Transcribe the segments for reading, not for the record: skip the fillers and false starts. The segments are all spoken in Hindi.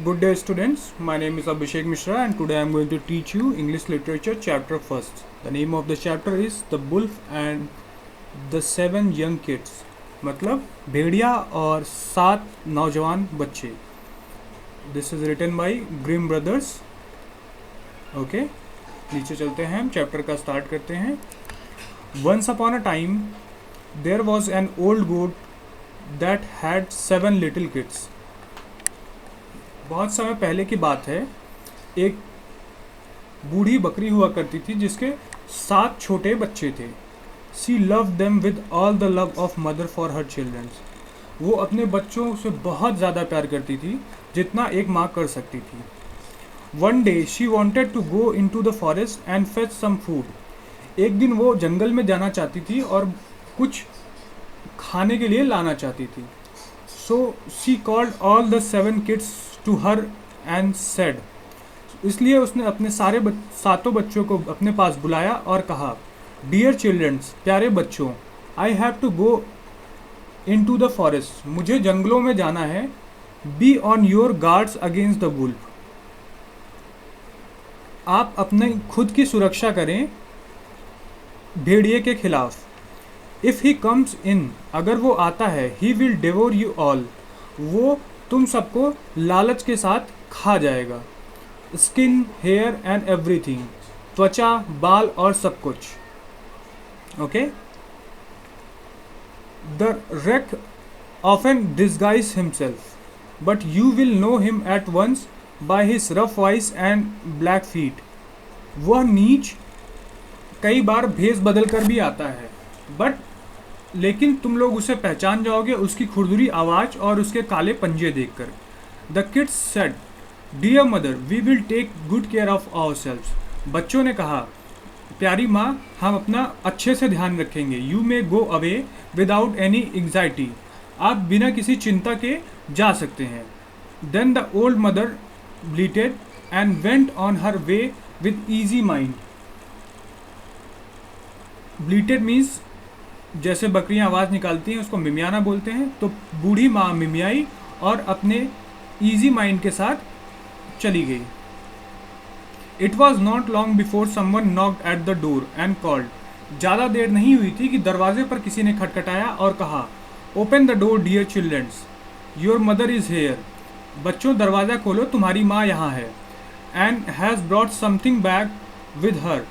Good day students, my name is Abhishek Mishra and today I am going to teach you English Literature chapter first. The name of the chapter is The Wolf and the Seven Young Kids. मतलब भेड़िया और 7 नौजवान बच्चे. This is written by Grimm Brothers. Okay, नीचे चलते हैं, हम चैप्टर का स्टार्ट करते हैं. Once upon a time there was an old goat that had 7 little kids. बहुत समय पहले की बात है, एक बूढ़ी बकरी हुआ करती थी जिसके 7 छोटे बच्चे थे. She love them with all the love of mother for her childrens. वो अपने बच्चों से बहुत ज़्यादा प्यार करती थी जितना एक माँ कर सकती थी. One day she wanted to go into the forest and fetch some food. एक दिन वो जंगल में जाना चाहती थी और कुछ खाने के लिए लाना चाहती थी. So she called all the 7 kids to her and said. इसलिए उसने अपने सातों बच्चों को अपने पास बुलाया और कहा, डियर चिल्ड्रंस, प्यारे बच्चों, I have to go into the forest. मुझे जंगलों में जाना है. Be on your guards against the wolf. आप अपने खुद की सुरक्षा करें भेड़िए के खिलाफ. इफ़ ही कम्स इन, अगर वो आता है, he will devour you all. वो तुम सबको लालच के साथ खा जाएगा. Skin, hair and everything. त्वचा, बाल और सब कुछ. Okay. The wretch often disguise himself, but you will know him at once by his rough voice and black feet. वह नीच कई बार भेस बदल कर भी आता है, लेकिन तुम लोग उसे पहचान जाओगे उसकी खुरदुरी आवाज़ और उसके काले पंजे देखकर. The kids said, dear mother, we will take good care of ourselves. बच्चों ने कहा, प्यारी माँ, हम अपना अच्छे से ध्यान रखेंगे. You may go away without any anxiety. आप बिना किसी चिंता के जा सकते हैं. Then the old mother bleated and went on her way with easy mind. Bleated means जैसे बकरियां आवाज़ निकालती हैं उसको मिमियाना बोलते हैं. तो बूढ़ी माँ मिमियाई और अपने ईजी माइंड के साथ चली गई. It was not long before someone knocked at the door and called. ज़्यादा देर नहीं हुई थी कि दरवाजे पर किसी ने खटखटाया और कहा, open the door dear childrens, your mother is here. बच्चों, दरवाज़ा खोलो, तुम्हारी माँ यहाँ है. And has brought something back with her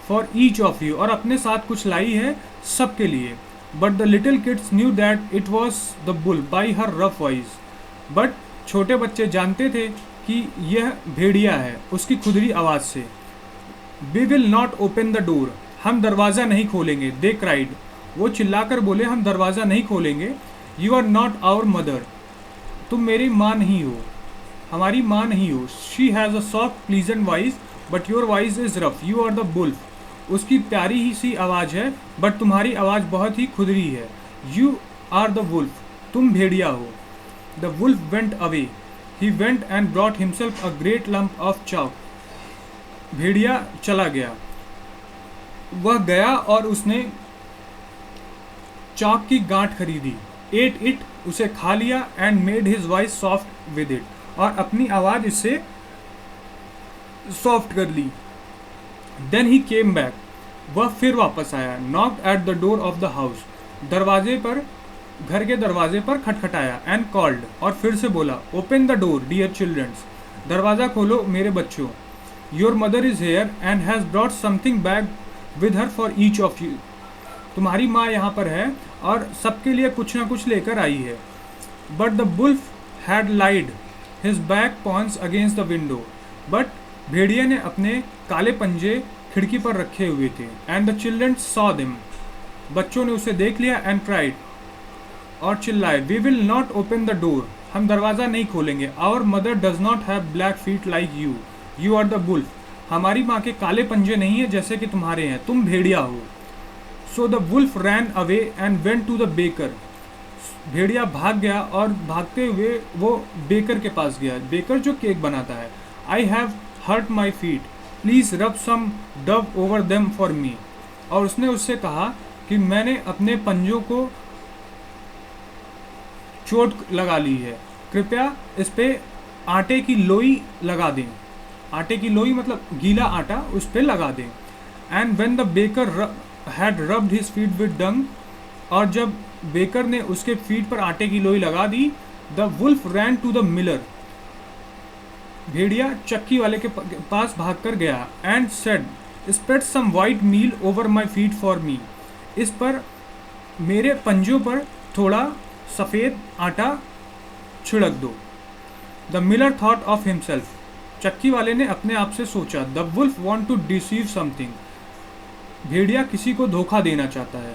for each of you. और अपने साथ कुछ लाई है सबके लिए. But the little kids knew that it was the बुल by her rough voice. But छोटे बच्चे जानते थे कि यह भेड़िया है उसकी खुदरी आवाज़ से. We will not open the door, हम दरवाज़ा नहीं खोलेंगे. दे क्राइड, वो चिल्लाकर बोले, हम दरवाज़ा नहीं खोलेंगे. You are not our mother, तुम मेरी माँ नहीं हो, हमारी माँ नहीं हो. She has a soft pleasant voice but your voice is rough. You are the wolf, उसकी प्यारी ही सी आवाज़ है बट तुम्हारी आवाज़ बहुत ही खुदरी है. यू आर द वुल्फ, तुम भेड़िया हो. The wolf went away, he went and brought himself a great lump of chalk. भेड़िया चला गया, वह गया और उसने चॉक की गांठ खरीदी. एट इट, उसे खा लिया. And made his voice soft with it, और अपनी आवाज़ इससे सॉफ्ट कर ली. देन ही केम बैक, वह फिर वापस आया. Knocked at the door of the house, दरवाजे पर, घर के दरवाजे पर खटखटाया. एंड कॉल्ड, और फिर से बोला, open the door dear childrens, दरवाज़ा खोलो मेरे बच्चों. Your mother is here and has brought something back with her for each of you. तुम्हारी माँ यहाँ पर है और सबके लिए कुछ ना कुछ लेकर आई है. But the wolf had laid his black paws against the window. But भेड़िया ने अपने काले पंजे खिड़की पर रखे हुए थे. And the children saw them, बच्चों ने उसे देख लिया. एंड क्राइड, और चिल्लाए, we will not open the door, हम दरवाज़ा नहीं खोलेंगे. Our mother does not have black feet like you, you are the wolf. हमारी माँ के काले पंजे नहीं हैं जैसे कि तुम्हारे हैं, तुम भेड़िया हो. So the wolf ran away and went to the baker. भेड़िया भाग गया और भागते हुए वो बेकर के पास गया. बेकर जो केक बनाता है. I have hurt my feet, please rub some dough over them for me. और उसने उससे कहा कि मैंने अपने पंजों को चोट लगा ली है, कृपया इस पे आटे की लोई लगा दें। आटे की लोई मतलब गीला आटा उस पर लगा दें। And when the baker had rubbed his feet with डंग, और जब बेकर ने उसके फीट पर आटे की लोई लगा दी, the wolf ran to the miller, भेड़िया चक्की वाले के पास भागकर गया। And said spread some white meal over my feet for me, इस पर मेरे पंजों पर थोड़ा सफ़ेद आटा छिड़क दो। The miller thought of himself, चक्की वाले ने अपने आप से सोचा, the wolf want to deceive something, भेड़िया किसी को धोखा देना चाहता है।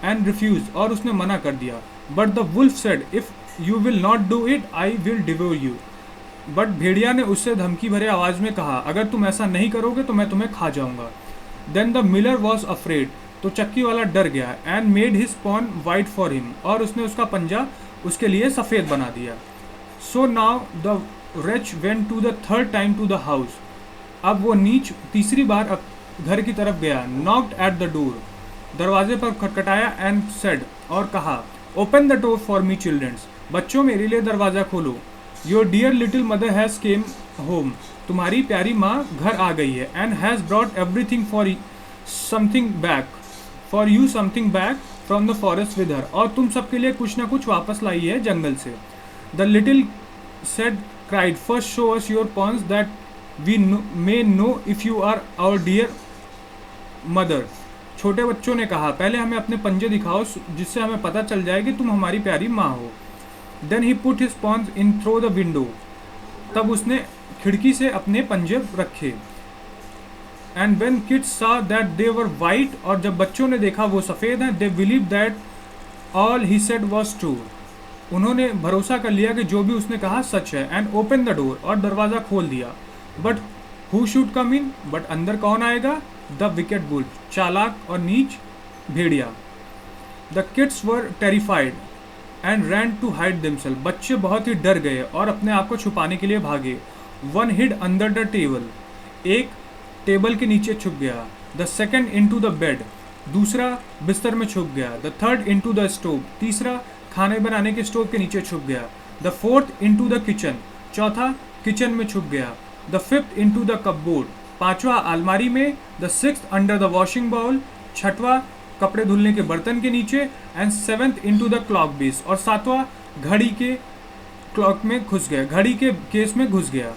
एंड रिफ्यूज, और उसने मना कर दिया। But the wolf said if you will not do it I will devour you, but भेड़िया ने उससे धमकी भरे आवाज़ में कहा, अगर तुम ऐसा नहीं करोगे तो मैं तुम्हें खा जाऊंगा। Then the miller was afraid, तो चक्की वाला डर गया। And made his paw white for him, और उसने उसका पंजा उसके लिए सफ़ेद बना दिया। So now the wretch went to the third time to the house, अब वो नीच तीसरी बार घर की तरफ गया। नॉक्ड एट द डोर, दरवाजे पर खटखटाया। एंड सेड, और कहा, open the door for me childrens, बच्चों मेरे लिए दरवाज़ा खोलो। Your dear little mother has come home, तुम्हारी प्यारी माँ घर आ गई है। And has brought everything for something back for you something back from the forest with her, और तुम सबके लिए कुछ ना कुछ वापस लाई है जंगल से। The little said cried, first show us your paws that we may know if you are our dear mother, छोटे बच्चों ने कहा, पहले हमें अपने पंजे दिखाओ जिससे हमें पता चल जाए कि तुम हमारी प्यारी माँ हो। Then he put his paws in through the window, तब उसने खिड़की से अपने पंजे रखे। And when kids saw that they were white, और जब बच्चों ने देखा वो सफ़ेद हैं, they believe that all he said was true, उन्होंने भरोसा कर लिया कि जो भी उसने कहा सच है। एंड ओपन द डोर, और दरवाज़ा खोल दिया। But who should come in, but अंदर कौन आएगा? द विकेट वुल्फ, चालाक और नीच भेड़िया। The kids were terrified and ran to hide themselves, बच्चे बहुत ही डर गए और अपने आप को छुपाने के लिए भागे। One hid under the table, एक टेबल के नीचे छुप गया। The second into the bed, दूसरा बिस्तर में छुप गया। The third into the stove, तीसरा खाने बनाने के स्टोव के नीचे छुप गया। The fourth into the kitchen, चौथा किचन में छुप गया। The fifth into the cupboard, पांचवा अलमारी में। The sixth under the washing bowl, छठवां कपड़े धुलने के बर्तन के नीचे। And seventh into the clock base, और सातवां घड़ी के क्लॉक में घुस गया, घड़ी के केस में घुस गया।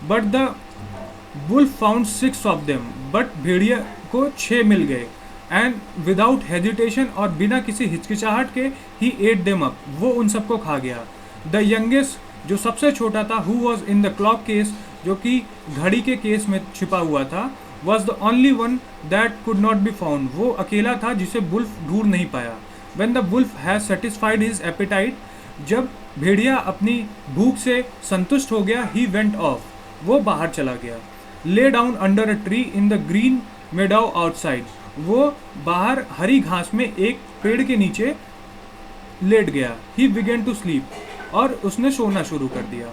But the wolf found 6 of them, but भेड़िया को 6 मिल गए। एंड विदाउट हेजिटेशन, और बिना किसी हिचकिचाहट के, ही एट देम अप, वो उन सबको खा गया। द यंगेस्ट, जो सबसे छोटा था, who was in the clock case, जो कि घड़ी के केस में छिपा हुआ था, was the only one that could not be found, वो अकेला था जिसे वुल्फ ढूंढ नहीं पाया। When the wolf has satisfied his appetite, जब भेड़िया अपनी भूख से संतुष्ट हो गया, ही वेंट ऑफ, वो बाहर चला गया। Lay down under a tree in the green meadow outside, वो बाहर हरी घास में एक पेड़ के नीचे लेट गया। ही बिगेन टू स्लीप, और उसने सोना शुरू कर दिया।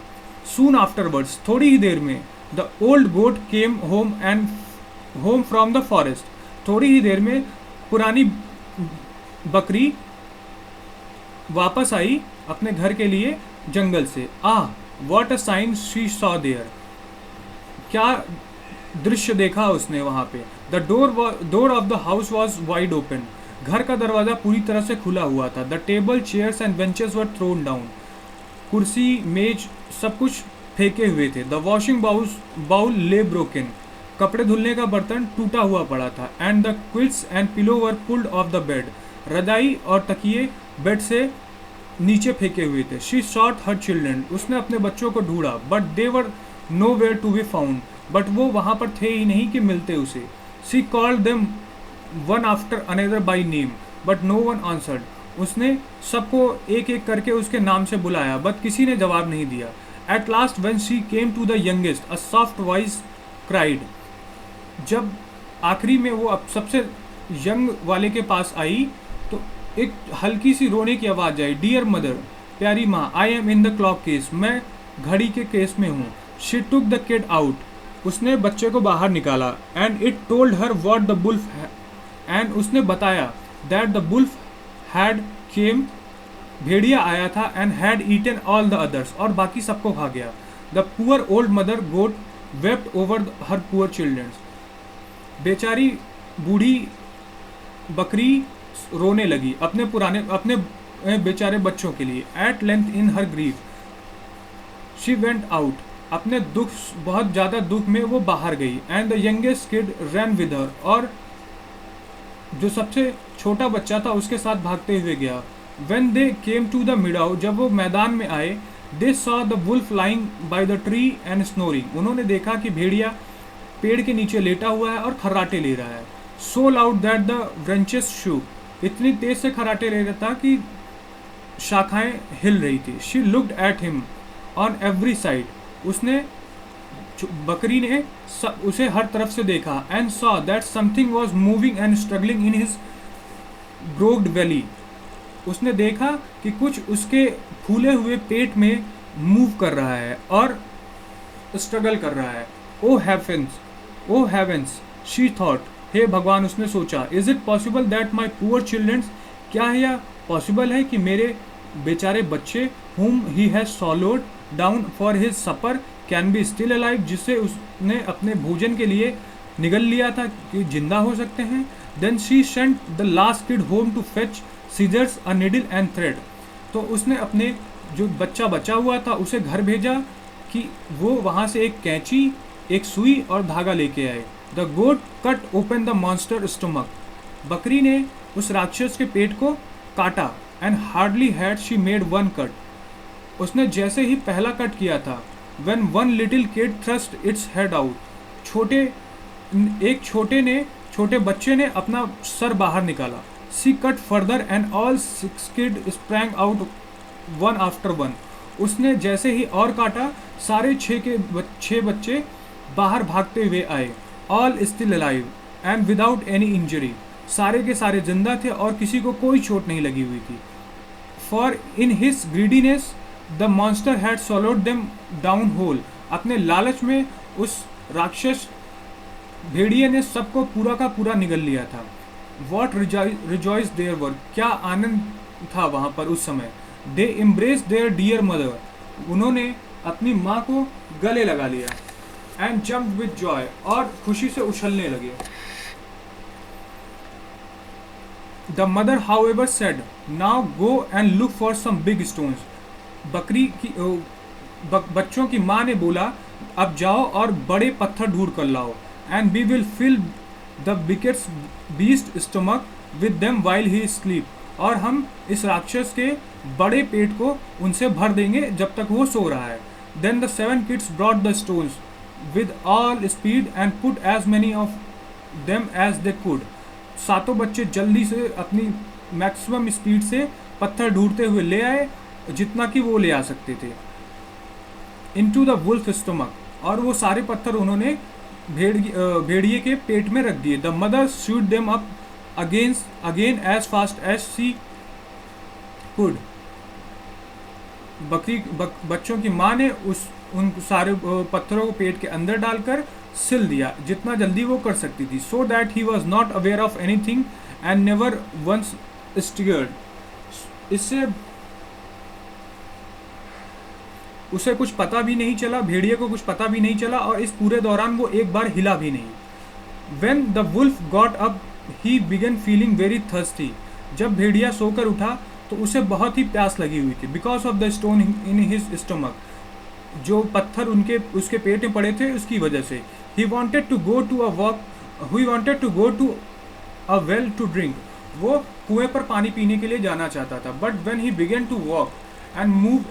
सून आफ्टरवर्ड्स, थोड़ी ही देर में, the old goat came home from the forest, थोड़ी ही देर में पुरानी बकरी वापस आई अपने घर के लिए जंगल से। What a sight she saw there, क्या दृश्य देखा उसने वहाँ पे। The door of the house was wide open, घर का दरवाज़ा पूरी तरह से खुला हुआ था। The table, chairs and benches were thrown down, कुर्सी मेज सब कुछ फेंके हुए थे। The washing bowl lay broken, कपड़े धुलने का बर्तन टूटा हुआ पड़ा था। And the quilts and pillow were pulled off the bed, रजाई और तकिए बेड से नीचे फेंके हुए थे। शी सॉट हर चिल्ड्रन, उसने अपने बच्चों को ढूंढा। But they were nowhere to be found, बट वो वहाँ पर थे ही नहीं कि मिलते उसे। She called them one after another by name, but no one answered, उसने सबको एक एक करके उसके नाम से बुलाया, बट किसी ने जवाब नहीं दिया। At last when she came to the youngest, a soft voice cried, जब आखिरी में वो अब सबसे यंग वाले के पास आई तो एक हल्की सी रोने की आवाज़ आई। डियर मदर, प्यारी माँ, I am in the clock case, मैं घड़ी के केस में हूँ। She took the kid out, उसने बच्चे को बाहर निकाला। And it told her what the wolf, and उसने बताया that the wolf had came, भेड़िया आया था। And had eaten all the others, और बाकी सबको खा गया। The poor old mother goat wept over her poor childrens. बेचारी बूढ़ी बकरी रोने लगी अपने बेचारे बच्चों के लिए। At length in her grief she went out, अपने बहुत ज़्यादा दुख में वो बाहर गई। And the youngest kid ran with her, और जो सबसे छोटा बच्चा था उसके साथ भागते हुए गया। When they came to the meadow, जब वो मैदान में आए, they saw the wolf lying by the tree and snoring, उन्होंने देखा कि भेड़िया पेड़ के नीचे लेटा हुआ है और खर्राटे ले रहा है। सो loud that the branches shook, इतनी तेज से खर्राटे ले रहा था कि शाखाएं हिल रही थी। She looked at him on every side, उसने बकरी ने उसे हर तरफ से देखा। And saw that something was moving and struggling in his broked belly, उसने देखा कि कुछ उसके फूले हुए पेट में मूव कर रहा है और स्ट्रगल कर रहा है। ओ हेवेंस शी थॉट, हे भगवान उसने सोचा। Is it possible that my poor childrens, क्या है यह पॉसिबल है कि मेरे बेचारे बच्चे whom he has swallowed down for his supper can be still alive, जिसे उसने अपने भोजन के लिए निगल लिया था, कि जिंदा हो सकते हैं। Then she sent the last kid home to fetch scissors, a needle and thread, तो उसने अपने जो बच्चा बचा हुआ था उसे घर भेजा कि वो वहाँ से एक कैंची, एक सुई और धागा लेके आए। The goat cut open the monster stomach, बकरी ने उस राक्षस के पेट को काटा। And hardly had she made one cut, उसने जैसे ही पहला कट किया था, when one little kid thrust its head out, छोटे बच्चे ने अपना सर बाहर निकाला। She cut further and all 6 kids sprang out one after one, उसने जैसे ही और काटा, सारे 6 बच्चे बाहर भागते हुए आए। All still alive and without any injury, सारे के सारे जिंदा थे और किसी को कोई चोट नहीं लगी हुई थी। For in his greediness the monster had swallowed them down whole, अपने लालच में उस राक्षस भेड़िए ने सबको पूरा का पूरा निगल लिया था। What rejoice there were, क्या आनंद था वहाँ पर उस समय। They embraced their dear mother, उन्होंने अपनी माँ को गले लगा लिया। And jumped with joy, और खुशी से उछलने लगे। The mother however said, now go and look for some big stones, बच्चों की माँ ने बोला, अब जाओ और बड़े पत्थर ढूंढ कर लाओ। And we will fill the beast stomach with them while he sleep, और हम इस राक्षस के बड़े पेट को उनसे भर देंगे जब तक वो सो रहा है। Then the 7 kids brought the stones with all speed and put as many of them as they could, सातों बच्चे जल्दी से अपनी मैक्सिमम स्पीड से पत्थर ढूंढते हुए ले आए, जितना कि वो ले आ सकते थे। इनटू द वुल्फ स्टमक, और वो सारे पत्थर उन्होंने भेड़िए के पेट में रख दिए। The mother shut them up again as fast as she could, बच्चों की माँ ने उन सारे पत्थरों को पेट के अंदर डालकर सिल दिया जितना जल्दी वो कर सकती थी। So that he was not aware of anything and never once stirred, इससे उसे कुछ पता भी नहीं चला, भेड़िए को कुछ पता भी नहीं चला, और इस पूरे दौरान वो एक बार हिला भी नहीं। When the wolf got up, he began feeling very thirsty, जब भेड़िया सोकर उठा तो उसे बहुत ही प्यास लगी हुई थी। Because of the stone in his stomach, जो पत्थर उसके पेट में पड़े थे उसकी वजह से। He wanted to go to a well to drink, वो कुएं पर पानी पीने के लिए जाना चाहता था। But when he began to walk and move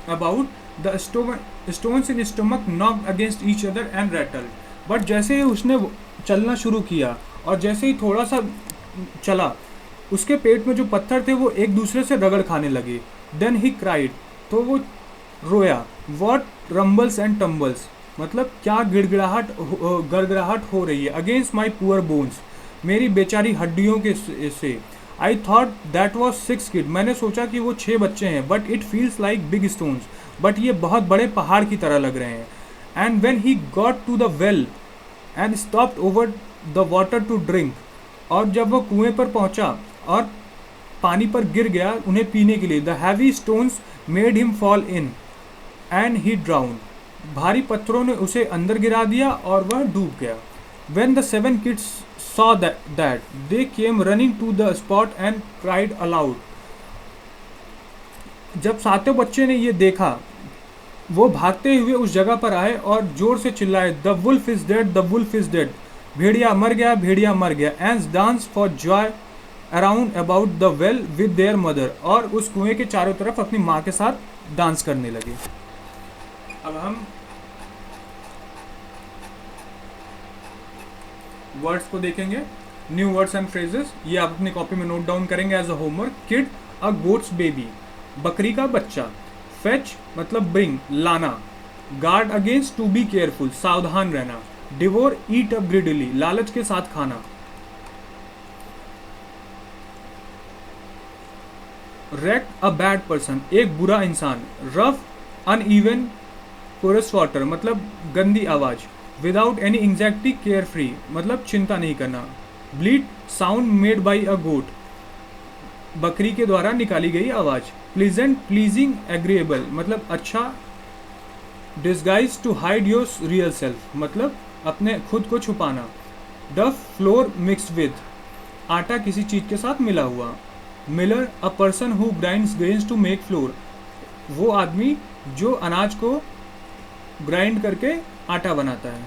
about, the stones in his stomach knocked against each other and rattled. But जैसे ही उसने चलना शुरू किया और जैसे ही थोड़ा सा चला, उसके पेट में जो पत्थर थे वो एक दूसरे से रगड़ खाने लगे। Then he cried, तो वो रोया। What rumbles and tumbles, मतलब क्या गड़गड़ाहट हो रही है। Against my poor bones, मेरी बेचारी हड्डियों के से। I thought that was 6 kids, मैंने सोचा कि वो 6 बच्चे हैं। But it feels like big stones, but ये बहुत बड़े पहाड़ की तरह लग रहे हैं। And when he got to the well and stopped over the water to drink, और जब वो कुएं पर पहुंचा और पानी पर गिर गया उन्हें पीने के लिए, the heavy stones made him fall in and he drowned, भारी पत्थरों ने उसे अंदर गिरा दिया और वह डूब गया। When the 7 kids saw that, they came running to the spot and cried aloud. जब सातों बच्चे ने ये देखा, वो भागते हुए उस जगह पर आए और जोर से चिल्लाए, the wolf is dead, the wolf is dead, भेड़िया मर गया, भेड़िया मर गया, and dance for joy around about the well with their mother, और उस कुएं के चारों तरफ अपनी माँ के साथ डांस करने लगे। अब हम वर्ड्स को देखेंगे, न्यू वर्ड्स एंड फ्रेजेस। ये आप अपनी कॉपी में नोट डाउन करेंगे as a homework. Kid, a goat's baby, बकरी का बच्चा। फेच मतलब ब्रिंग, लाना। Guard against, to be careful, सावधान रहना। डिवोर, ईट अप ग्रिडली, लालच के साथ खाना। रेक, अ बैड पर्सन, एक बुरा इंसान। रफ, अनइवन, कोरस वाटर मतलब गंदी आवाज। Without any anxiety, care free मतलब चिंता नहीं करना। ब्लीट, साउंड मेड बाई अ गोट, बकरी के द्वारा निकाली गई आवाज। प्लीजेंट, प्लीजिंग, एग्रीएबल मतलब अच्छा। Disguise, to hide your real self मतलब अपने खुद को छुपाना। डफ, फ्लोर मिक्सड विद, आटा किसी चीज के साथ मिला हुआ। Miller, a person who grinds grains to make flour, वो आदमी जो अनाज को ग्राइंड करके आटा बनाता है।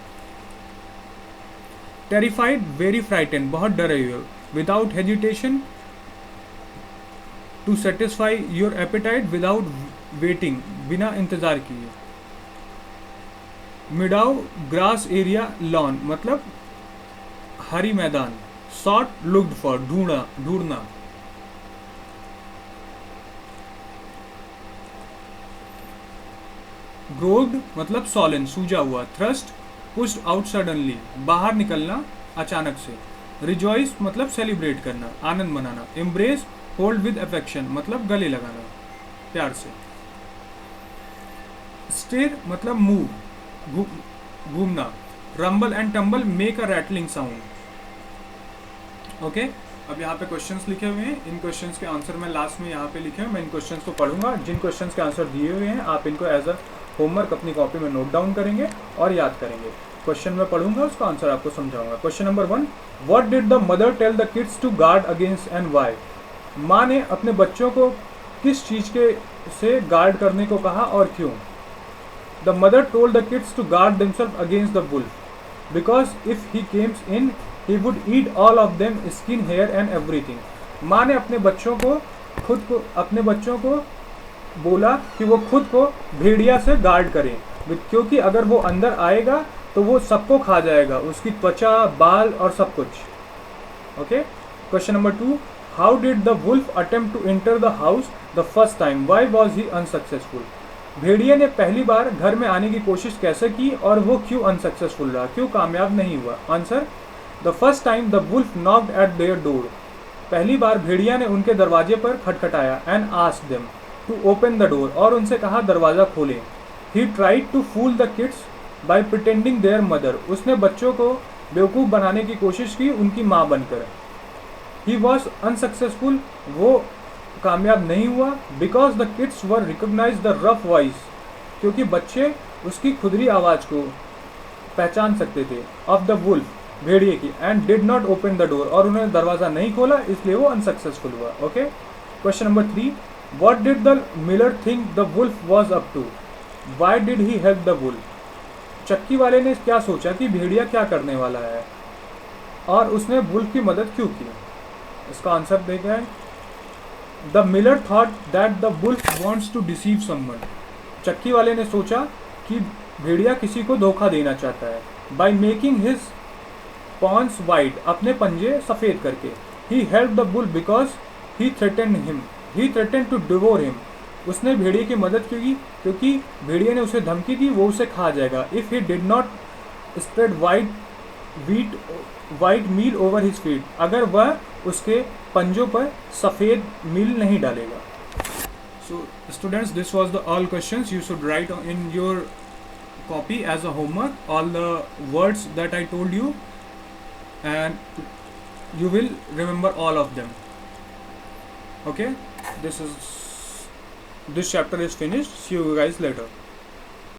टेरिफाइड, वेरी फ्राइटेंड, बहुत डरे हुए। Without hesitation, to satisfy your appetite without waiting, बिना इंतजार किए। मिडाउ, ग्रास एरिया, लॉन मतलब हरी मैदान। सॉट, लुक्ड फॉर, ढूंढना। ग्रोव्ड मतलब सॉलन, सूजा हुआ। थ्रस्ट, पुश्ड आउट सडनली, बाहर निकलना अचानक से। रिजॉइस मतलब सेलिब्रेट करना, आनंद मनाना। एम्ब्रेस, होल्ड विद अफेक्शन मतलब गले लगाना प्यार से। स्टेर मतलब मूव, घूमना। Rumble and tumble, make a rattling sound. Okay, अब यहाँ पे क्वेश्चंस लिखे हुए हैं। इन क्वेश्चंस के आंसर मैं लास्ट में यहाँ पे लिखे हैं। मैं इन क्वेश्चंस को पढ़ूंगा। जिन क्वेश्चंस के आंसर दिए हुए हैं आप इनको एज अ होमवर्क अपनी कॉपी में नोट डाउन करेंगे और याद करेंगे। क्वेश्चन में पढ़ूंगा, उसका आंसर आपको समझाऊंगा। Question number 1, what did the mother tell the kids to guard against and why? माँ ने अपने बच्चों को किस चीज़ के से गार्ड करने को कहा और क्यों? The mother told the kids to guard themselves against the wolf because if he comes in he would eat all of them, skin, hair and everything. माँ ने अपने बच्चों को बोला कि वो खुद को भेड़िया से गार्ड करें, क्योंकि अगर वो अंदर आएगा तो वो सबको खा जाएगा, उसकी त्वचा, बाल और सब कुछ। Okay, question number 2, how did the wolf attempt to enter the house the first time, why was he unsuccessful? भेड़िए ने पहली बार घर में आने की कोशिश कैसे की और वो क्यों अनसक्सेसफुल रहा, क्यों कामयाब नहीं हुआ? Answer, the first time the wolf knocked at their door, पहली बार भेड़िया ने उनके दरवाजे पर खटखटाया। And asked them to open the door, और उनसे कहा दरवाज़ा खोलें। He tried to fool the kids by pretending their mother, उसने बच्चों को बेवकूफ़ बनाने की कोशिश की उनकी माँ बनकर। ही वॉज अनसक्सेसफुल, वो कामयाब नहीं हुआ। Because the kids were recognize the rough voice, क्योंकि बच्चे उसकी खुदरी आवाज़ को पहचान सकते थे। ऑफ द वुल्फ, भेड़िए की। And did not open the door, और उन्होंने दरवाज़ा नहीं खोला, इसलिए वो अनसक्सेसफुल हुआ। Okay, question number 3, What did the miller think the wolf was up to? Why did he help the wolf? चक्की वाले ने क्या सोचा कि भेड़िया क्या करने वाला है और उसने वुल्फ की मदद क्यों की? इसका आंसर देखा है। The miller thought that the wolf wants to deceive someone. चक्की वाले ने सोचा कि भेड़िया किसी को धोखा देना चाहता है। By making his paws white, अपने पंजे सफ़ेद करके। He helped the wolf because he threatened him. He threatened to devour him. उसने भेड़िए की मदद की क्योंकि भेड़िए ने उसे धमकी दी वो उसे खा जाएगा। If he did not spread white meal over his feet, अगर वह उसके पंजों पर सफ़ेद मील नहीं डालेगा। So students, this was the all questions you should write in your copy as a homework, all the words that I told you, and you will remember all of them. Okay, this chapter is finished. See you guys later.